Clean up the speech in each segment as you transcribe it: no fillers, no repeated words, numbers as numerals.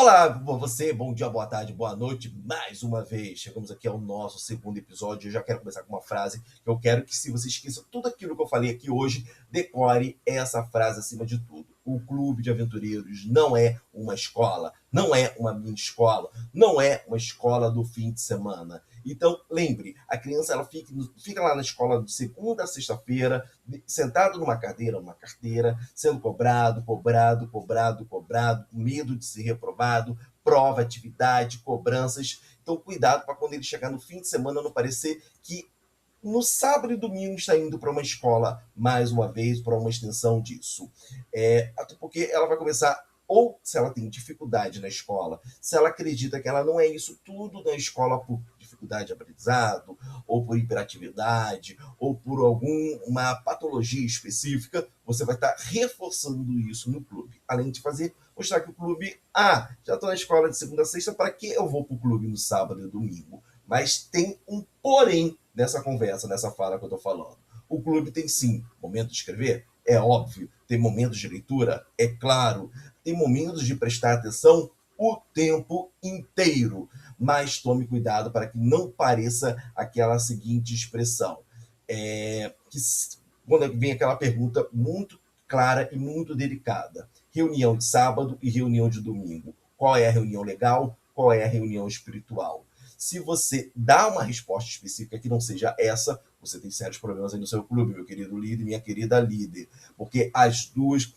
Olá, você, bom dia, boa tarde, boa noite, mais uma vez. Chegamos aqui ao nosso segundo episódio. Eu já quero começar com uma frase que eu quero que, se você esqueça tudo aquilo que eu falei aqui hoje, decore essa frase acima de tudo. O Clube de Aventureiros não é uma escola, não é uma mini escola, não é uma escola do fim de semana. Então, lembre, a criança ela fica lá na escola de segunda a sexta-feira, sentado numa cadeira, numa carteira, sendo cobrado, com medo de ser reprovado, prova, atividade, cobranças. Então, cuidado para quando ele chegar no fim de semana não parecer que no sábado e domingo está indo para uma escola, mais uma vez, para uma extensão disso. Até porque ela vai começar, ou se ela tem dificuldade na escola, se ela acredita que ela não é isso tudo na escola por dificuldade de aprendizado, ou por hiperatividade, ou por alguma patologia específica, você vai estar reforçando isso no clube. Além de mostrar que o clube, já estou na escola de segunda a sexta, para que eu vou para o clube no sábado e domingo? Mas tem um porém nessa conversa, nessa fala que eu estou falando. O clube tem sim momento de escrever, é óbvio. Tem momentos de leitura, é claro. Tem momentos de prestar atenção o tempo inteiro. Mas tome cuidado para que não pareça aquela seguinte expressão. Quando vem aquela pergunta muito clara e muito delicada. Reunião de sábado e reunião de domingo. Qual é a reunião legal? Qual é a reunião espiritual? Se você dá uma resposta específica que não seja essa, você tem sérios problemas aí no seu clube, meu querido líder e minha querida líder. Porque as duas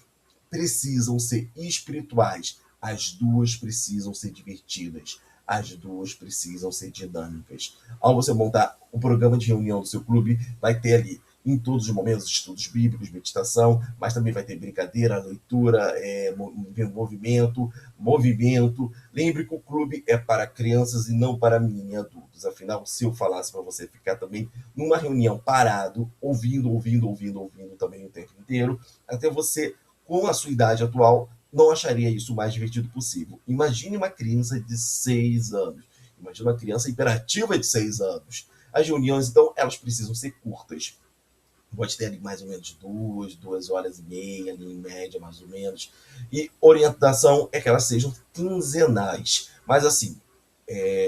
precisam ser espirituais, as duas precisam ser divertidas, as duas precisam ser dinâmicas. Ao você montar o programa de reunião do seu clube, vai ter ali em todos os momentos estudos bíblicos, meditação, mas também vai ter brincadeira, leitura, movimento. Lembre que o clube é para crianças e não para mini adultos. Afinal, se eu falasse para você ficar também numa reunião parado, ouvindo também o tempo inteiro, até você, com a sua idade atual, não acharia isso o mais divertido possível. Imagine uma criança de 6 anos. Imagine uma criança hiperativa de 6 anos. As reuniões, então, elas precisam ser curtas. Pode ter ali mais ou menos 2 horas e meia, ali em média, mais ou menos. E orientação é que elas sejam quinzenais. Mas assim,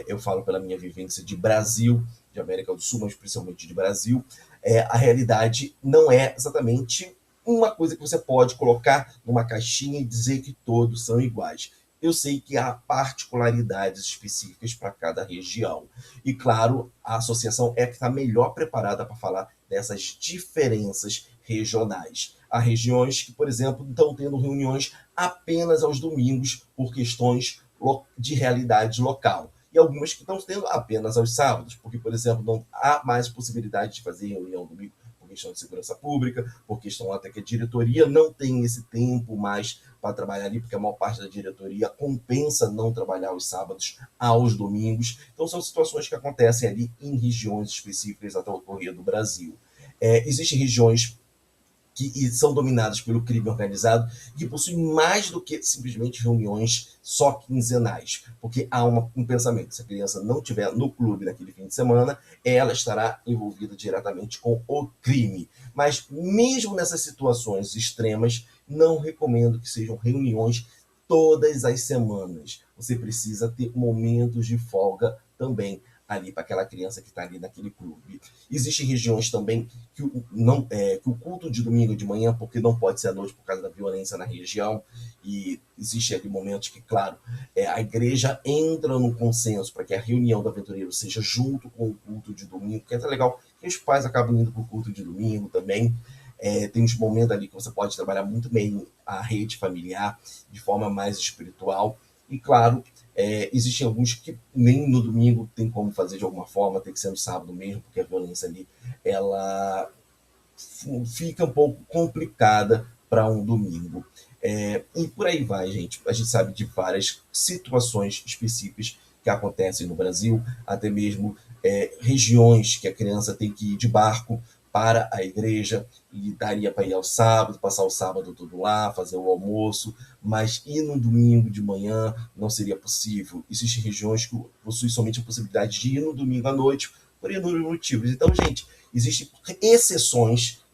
eu falo pela minha vivência de Brasil, de América do Sul, mas principalmente de Brasil, a realidade não é exatamente uma coisa que você pode colocar numa caixinha e dizer que todos são iguais. Eu sei que há particularidades específicas para cada região. E, claro, a associação é que está melhor preparada para falar dessas diferenças regionais. Há regiões que, por exemplo, estão tendo reuniões apenas aos domingos por questões de realidade local. E algumas que estão tendo apenas aos sábados, porque, por exemplo, não há mais possibilidade de fazer reunião domingo por questão de segurança pública, por questão até que a diretoria não tem esse tempo mais para trabalhar ali, porque a maior parte da diretoria compensa não trabalhar aos sábados, aos domingos. Então, são situações que acontecem ali em regiões específicas até o correr do Brasil. Existem regiões que são dominadas pelo crime organizado e que possuem mais do que simplesmente reuniões só quinzenais, porque há um pensamento, se a criança não estiver no clube naquele fim de semana, ela estará envolvida diretamente com o crime. Mas mesmo nessas situações extremas, não recomendo que sejam reuniões todas as semanas. Você precisa ter momentos de folga também ali para aquela criança que está ali naquele clube. Existem regiões também que que o culto de domingo de manhã, porque não pode ser à noite por causa da violência na região, e existe ali momentos que, claro, a igreja entra no consenso para que a reunião do aventureiro seja junto com o culto de domingo, que é até legal que os pais acabam indo para o culto de domingo também. Tem uns momentos ali que você pode trabalhar muito bem a rede familiar de forma mais espiritual. E, claro, existem alguns que nem no domingo tem como fazer de alguma forma, tem que ser no sábado mesmo, porque a violência ali ela fica um pouco complicada para um domingo. E por aí vai, gente. A gente sabe de várias situações específicas que acontecem no Brasil, até mesmo regiões que a criança tem que ir de barco para a igreja e daria para ir ao sábado, passar o sábado todo lá, fazer o almoço, mas ir no domingo de manhã não seria possível. Existem regiões que possuem somente a possibilidade de ir no domingo à noite por inúmeros motivos. Então, gente, existem exceções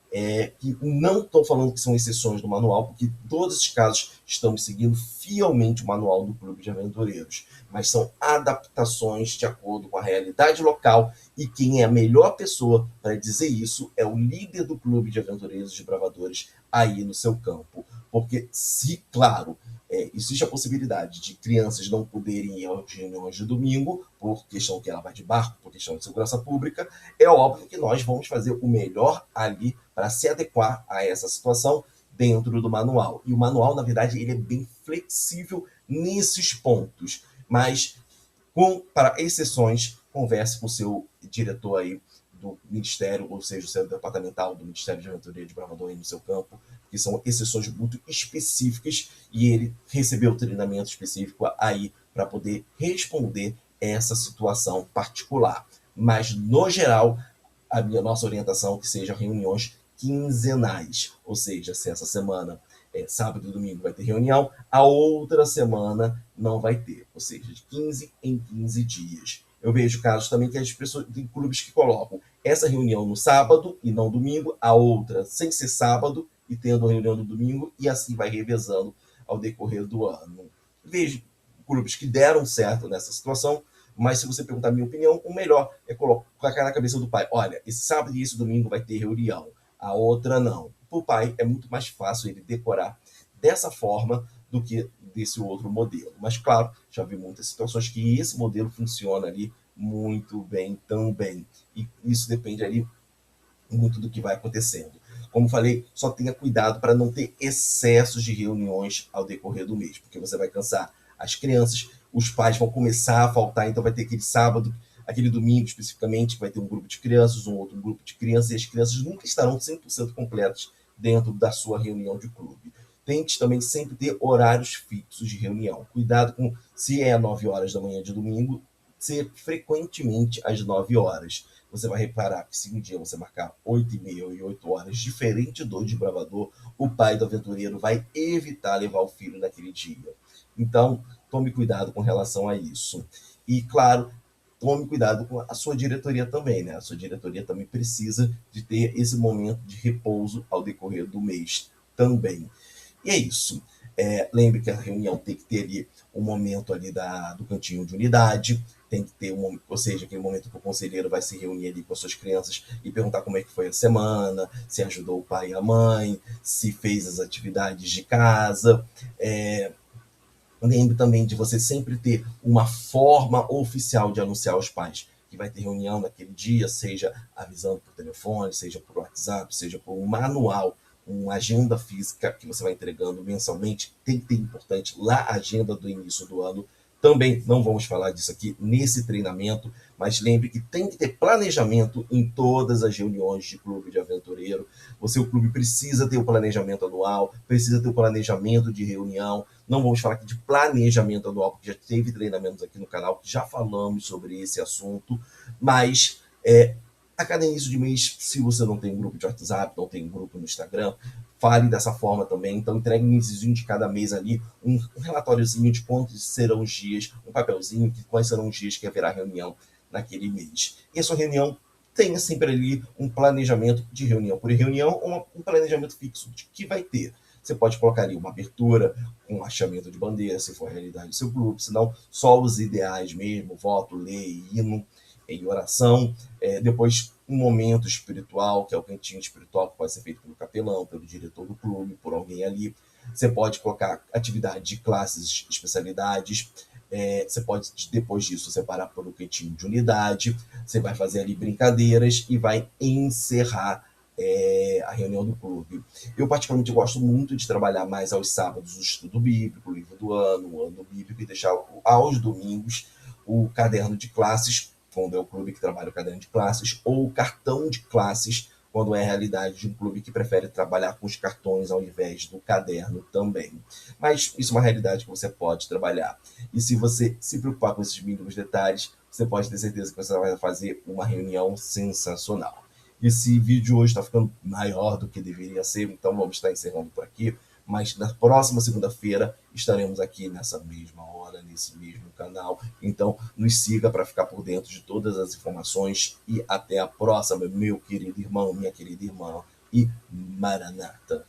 que não estou falando que são exceções do manual, porque todos esses casos estamos seguindo fielmente o manual do Clube de Aventureiros, mas são adaptações de acordo com a realidade local, e quem é a melhor pessoa para dizer isso é o líder do Clube de Aventureiros e Bravadores aí no seu campo. Porque, se, claro, existe a possibilidade de crianças não poderem ir às reuniões de domingo, por questão que ela vai de barco, por questão de segurança pública, é óbvio que nós vamos fazer o melhor ali para se adequar a essa situação dentro do manual. E o manual, na verdade, ele é bem flexível nesses pontos, mas para exceções, converse com o seu diretor aí do Ministério, ou seja, o seu departamental do Ministério de Aventureiro de Bravador aí no seu campo, que são exceções muito específicas, e ele recebeu treinamento específico aí para poder responder essa situação particular. Mas, no geral, nossa orientação é que sejam reuniões quinzenais, ou seja, se essa semana sábado e domingo vai ter reunião, a outra semana não vai ter, ou seja, de 15 em 15 dias. Eu vejo casos também que as pessoas, tem clubes que colocam essa reunião no sábado e não domingo, a outra sem ser sábado e tendo a reunião no domingo, e assim vai revezando ao decorrer do ano. Vejo clubes que deram certo nessa situação, mas se você perguntar a minha opinião, o melhor é colocar na cabeça do pai: olha, esse sábado e esse domingo vai ter reunião, a outra não. Para o pai é muito mais fácil ele decorar dessa forma do que desse outro modelo. Mas, claro, já vi muitas situações que esse modelo funciona ali muito bem também. E isso depende ali muito do que vai acontecendo. Como falei, só tenha cuidado para não ter excessos de reuniões ao decorrer do mês, porque você vai cansar as crianças, os pais vão começar a faltar, então vai ter aquele sábado, aquele domingo especificamente, que vai ter um grupo de crianças, um outro grupo de crianças, e as crianças nunca estarão 100% completas dentro da sua reunião de clube. Tente também sempre ter horários fixos de reunião. Cuidado com, se é 9 horas da manhã de domingo, ser frequentemente às 9 horas. Você vai reparar que se um dia você marcar 8h30 e 8 horas, diferente do desbravador, o pai do aventureiro vai evitar levar o filho naquele dia. Então, tome cuidado com relação a isso. E, claro, tome cuidado com a sua diretoria também, né? A sua diretoria também precisa de ter esse momento de repouso ao decorrer do mês também. E é isso. Lembre que a reunião tem que ter ali um momento ali do cantinho de unidade, tem que ter ou seja, aquele momento que o conselheiro vai se reunir ali com as suas crianças e perguntar como é que foi a semana, se ajudou o pai e a mãe, se fez as atividades de casa. Lembre também de você sempre ter uma forma oficial de anunciar aos pais que vai ter reunião naquele dia, seja avisando por telefone, seja por WhatsApp, seja por um manual, uma agenda física que você vai entregando mensalmente. Tem que ter importante lá a agenda do início do ano. Também não vamos falar disso aqui nesse treinamento, mas lembre que tem que ter planejamento em todas as reuniões de clube de aventureiro. O seu clube precisa ter o planejamento anual, precisa ter o planejamento de reunião. Não vamos falar aqui de planejamento anual, porque já teve treinamentos aqui no canal que já falamos sobre esse assunto, mas a cada início de mês, se você não tem um grupo de WhatsApp, não tem um grupo no Instagram, fale dessa forma também. Então, entregue um iníciozinho de cada mês ali, um relatóriozinho de quantos serão os dias, um papelzinho de quais serão os dias que haverá reunião naquele mês. E a sua reunião tenha sempre ali um planejamento de reunião por reunião, um planejamento fixo de que vai ter. Você pode colocar ali uma abertura, um achamento de bandeira, se for a realidade do seu grupo, senão só os ideais mesmo, voto, lei, hino e oração. Depois, um momento espiritual, que é o cantinho espiritual, que pode ser feito pelo capelão, pelo diretor do clube, por alguém ali. Você pode colocar atividade de classes, especialidades. Você pode, depois disso, separar por um cantinho de unidade. Você vai fazer ali brincadeiras e vai encerrar a reunião do clube. Eu, particularmente, gosto muito de trabalhar mais aos sábados o estudo bíblico, o livro do ano, o ano bíblico, e deixar aos domingos o caderno de classes, quando é o clube que trabalha o caderno de classes, ou o cartão de classes, quando é a realidade de um clube que prefere trabalhar com os cartões ao invés do caderno também. Mas isso é uma realidade que você pode trabalhar. E se você se preocupar com esses mínimos detalhes, você pode ter certeza que você vai fazer uma reunião sensacional. Esse vídeo hoje está ficando maior do que deveria ser, então vamos estar encerrando por aqui. Mas na próxima segunda-feira estaremos aqui nessa mesma hora, nesse mesmo canal. Então nos siga para ficar por dentro de todas as informações e até a próxima, meu querido irmão, minha querida irmã. e Maranata.